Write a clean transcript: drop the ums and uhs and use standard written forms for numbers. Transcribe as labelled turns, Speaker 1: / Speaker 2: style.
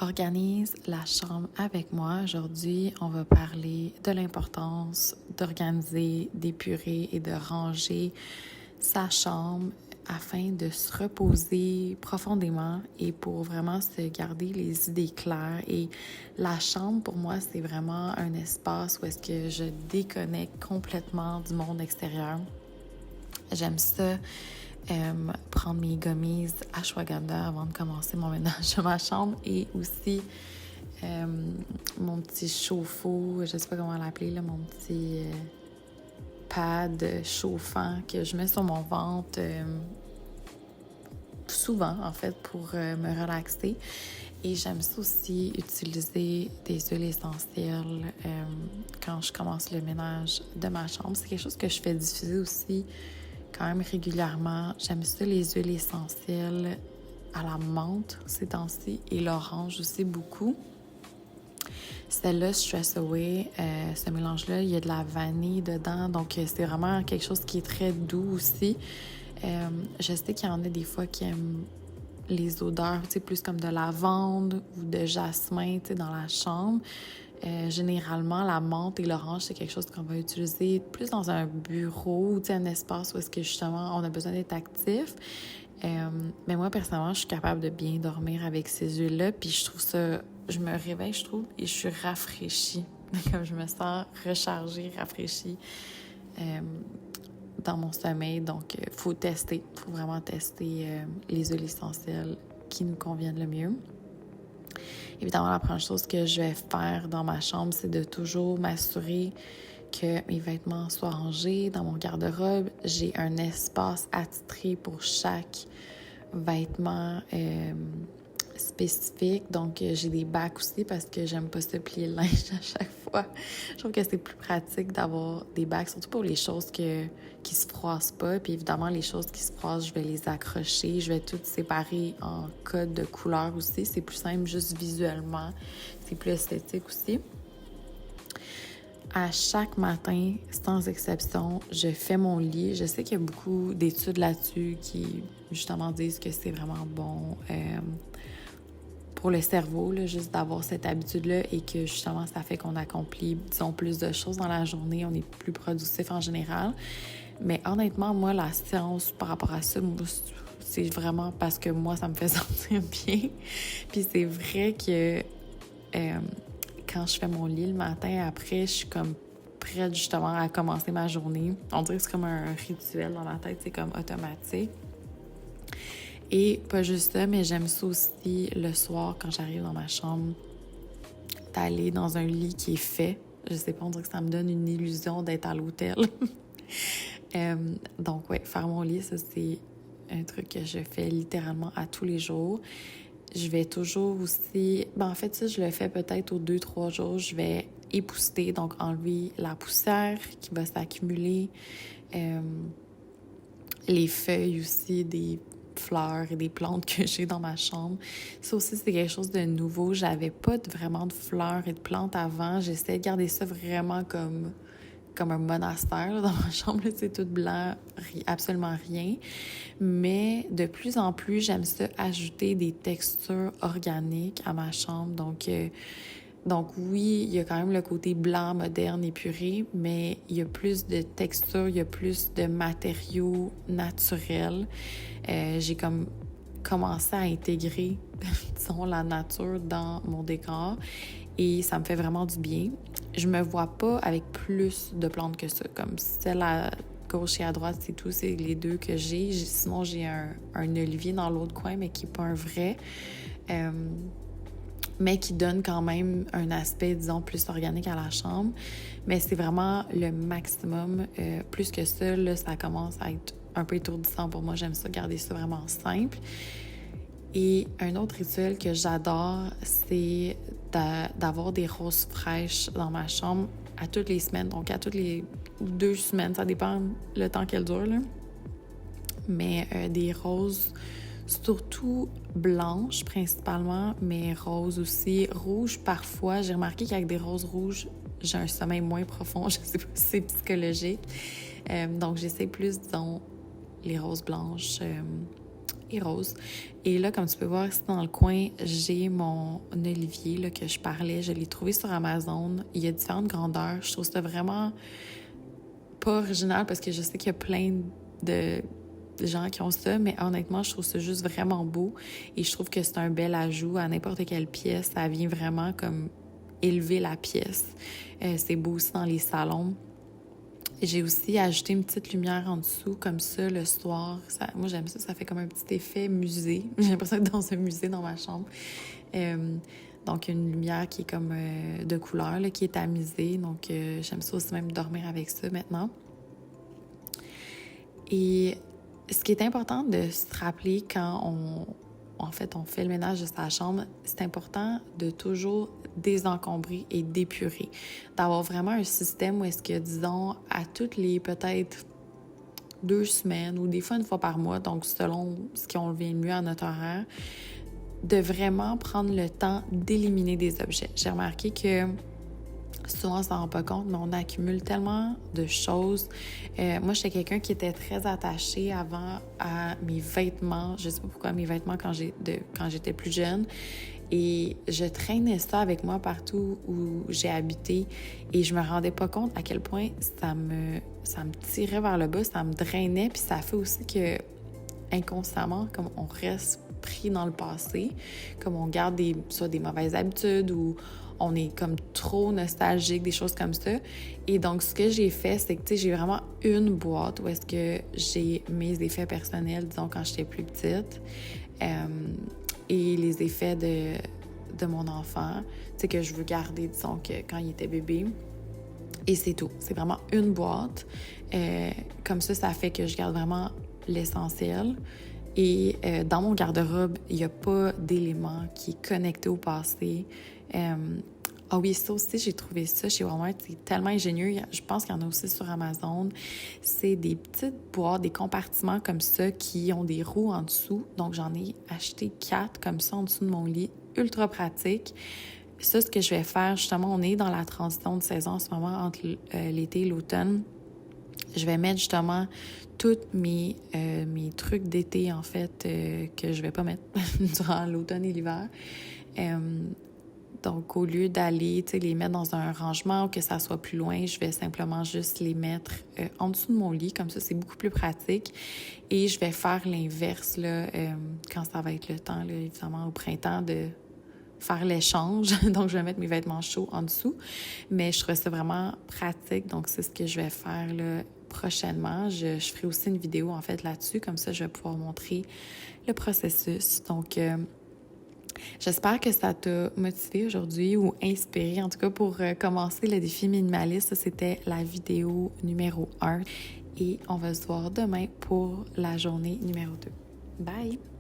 Speaker 1: Organise la chambre avec moi. Aujourd'hui, on va parler de l'importance d'organiser, d'épurer et de ranger sa chambre afin de se reposer profondément et pour vraiment se garder les idées claires. Et la chambre, pour moi, c'est vraiment un espace où est-ce que je déconnecte complètement du monde extérieur. J'aime ça. Prendre mes gummies ashwagandha avant de commencer mon ménage de ma chambre et aussi mon petit chauffe-eau, je sais pas comment l'appeler, là, mon petit pad chauffant que je mets sur mon ventre souvent en fait pour me relaxer. Et j'aime ça aussi utiliser des huiles essentielles quand je commence le ménage de ma chambre. C'est quelque chose que je fais diffuser aussi quand même régulièrement. J'aime ça, les huiles essentielles à la menthe ces temps-ci et l'orange aussi beaucoup. Celle-là, Stress Away, ce mélange-là, il y a de la vanille dedans, donc c'est vraiment quelque chose qui est très doux aussi. Je sais qu'il y en a des fois qui aiment les odeurs, tu sais, plus comme de lavande ou de jasmin, tu sais, dans la chambre. Généralement, la menthe et l'orange, c'est quelque chose qu'on va utiliser plus dans un bureau ou un espace où est-ce que justement on a besoin d'être actif. Mais moi, personnellement, je suis capable de bien dormir avec ces huiles-là. Puis je trouve ça, je me réveille, je trouve, et je suis rafraîchie. Comme je me sens rechargée, rafraîchie dans mon sommeil. Donc, il faut vraiment tester les huiles essentielles qui nous conviennent le mieux. Évidemment, la première chose que je vais faire dans ma chambre, c'est de toujours m'assurer que mes vêtements soient rangés dans mon garde-robe. J'ai un espace attitré pour chaque vêtement spécifique. Donc, j'ai des bacs aussi parce que j'aime pas se plier le linge à chaque fois. Je trouve que c'est plus pratique d'avoir des bacs, surtout pour les choses qui se froissent pas. Puis évidemment, les choses qui se froissent, je vais les accrocher. Je vais toutes séparer en codes de couleurs aussi. C'est plus simple juste visuellement. C'est plus esthétique aussi. À chaque matin, sans exception, je fais mon lit. Je sais qu'il y a beaucoup d'études là-dessus qui, justement, disent que c'est vraiment bon pour le cerveau, là, juste d'avoir cette habitude-là et que, justement, ça fait qu'on accomplit, disons, plus de choses dans la journée. On est plus productif en général. Mais honnêtement, moi, la séance par rapport à ça, c'est vraiment parce que moi, ça me fait sentir bien. Puis c'est vrai que quand je fais mon lit le matin, après, je suis comme prête justement à commencer ma journée. On dirait que c'est comme un rituel dans ma tête, c'est comme automatique. Et pas juste ça, mais j'aime ça aussi le soir quand j'arrive dans ma chambre, d'aller dans un lit qui est fait. Je sais pas, on dirait que ça me donne une illusion d'être à l'hôtel. Donc ouais, faire mon lit, ça c'est un truc que je fais littéralement à tous les jours. Je vais toujours aussi... en fait, ça, je le fais peut-être aux 2-3 jours. Je vais épousseter, donc enlever la poussière qui va s'accumuler. Les feuilles aussi, des fleurs et des plantes que j'ai dans ma chambre. Ça aussi, c'est quelque chose de nouveau. J'avais pas vraiment de fleurs et de plantes avant. J'essaie de garder ça vraiment comme un monastère là, dans ma chambre. C'est tout blanc, absolument rien. Mais de plus en plus, j'aime ça ajouter des textures organiques à ma chambre. Donc oui, il y a quand même le côté blanc, moderne, épuré, mais il y a plus de textures, il y a plus de matériaux naturels. J'ai comme commencé à intégrer, disons, la nature dans mon décor et ça me fait vraiment du bien. Je me vois pas avec plus de plantes que ça, comme celle à gauche et à droite, c'est tout, c'est les deux que j'ai. Sinon, j'ai un olivier dans l'autre coin, mais qui est pas un vrai. Mais qui donne quand même un aspect, disons, plus organique à la chambre. Mais c'est vraiment le maximum. Plus que ça, là, ça commence à être un peu étourdissant pour moi. J'aime ça, garder ça vraiment simple. Et un autre rituel que j'adore, c'est d'avoir des roses fraîches dans ma chambre à toutes les semaines. Donc, à toutes les 2 semaines, ça dépend le temps qu'elles durent, là. Mais des roses... surtout blanches principalement, mais roses aussi. Rouges parfois. J'ai remarqué qu'avec des roses rouges, j'ai un sommeil moins profond. Je sais pas si c'est psychologique. Donc j'essaie plus, disons, les roses blanches et rose. Et là, comme tu peux voir ici dans le coin, j'ai mon olivier là, que je parlais. Je l'ai trouvé sur Amazon. Il y a différentes grandeurs. Je trouve ça vraiment pas original parce que je sais qu'il y a plein de gens qui ont ça, mais honnêtement, je trouve ça juste vraiment beau et je trouve que c'est un bel ajout à n'importe quelle pièce. Ça vient vraiment comme élever la pièce. C'est beau aussi dans les salons. J'ai aussi ajouté une petite lumière en dessous, comme ça, le soir. Moi, j'aime ça. Ça fait comme un petit effet musée. J'ai l'impression d'être dans un musée dans ma chambre. Donc, une lumière qui est comme de couleur, là, qui est tamisée. Donc, j'aime ça aussi même dormir avec ça maintenant. Et ce qui est important de se rappeler quand on fait le ménage de sa chambre, c'est important de toujours désencombrer et d'épurer. D'avoir vraiment un système où est-ce que, disons, à toutes les peut-être 2 semaines ou des fois une fois par mois, donc selon ce qui convient mieux à notre horaire, de vraiment prendre le temps d'éliminer des objets. J'ai remarqué que souvent, on s'en rend pas compte, mais on accumule tellement de choses. Moi, j'étais quelqu'un qui était très attaché avant à mes vêtements. Je sais pas pourquoi, mes vêtements quand j'étais plus jeune. Et je traînais ça avec moi partout où j'ai habité. Et je me rendais pas compte à quel point ça me tirait vers le bas, ça me drainait. Puis ça fait aussi que, inconsciemment, comme on reste pris dans le passé, comme on garde soit des mauvaises habitudes ou on est comme trop nostalgique, des choses comme ça. Et donc, ce que j'ai fait, c'est que, j'ai vraiment une boîte où est-ce que j'ai mes effets personnels, disons, quand j'étais plus petite, et les effets de mon enfant, que je veux garder, disons, que quand il était bébé. Et c'est tout. C'est vraiment une boîte. Comme ça fait que je garde vraiment l'essentiel. Et dans mon garde-robe, il n'y a pas d'élément qui est connecté au passé. Ah oui, ça aussi, j'ai trouvé ça chez Walmart. C'est tellement ingénieux. Je pense qu'il y en a aussi sur Amazon. C'est des petites boîtes, des compartiments comme ça qui ont des roues en dessous. Donc, j'en ai acheté 4 comme ça en dessous de mon lit. Ultra pratique. Ça, ce que je vais faire, justement, on est dans la transition de saison en ce moment entre l'été et l'automne. Je vais mettre justement tous mes trucs d'été, en fait, que je vais pas mettre durant l'automne et l'hiver. Donc, au lieu d'aller les mettre dans un rangement ou que ça soit plus loin, je vais simplement juste les mettre en dessous de mon lit. Comme ça, c'est beaucoup plus pratique. Et je vais faire l'inverse là, quand ça va être le temps, là, évidemment, au printemps, de faire l'échange. Donc, je vais mettre mes vêtements chauds en dessous. Mais je trouve ça vraiment pratique. Donc, c'est ce que je vais faire là, prochainement. Je ferai aussi une vidéo, en fait, là-dessus. Comme ça, je vais pouvoir montrer le processus. Donc, j'espère que ça t'a motivé aujourd'hui ou inspiré, en tout cas, pour commencer le défi minimaliste. Ça, c'était la vidéo numéro 1. Et on va se voir demain pour la journée numéro 2. Bye!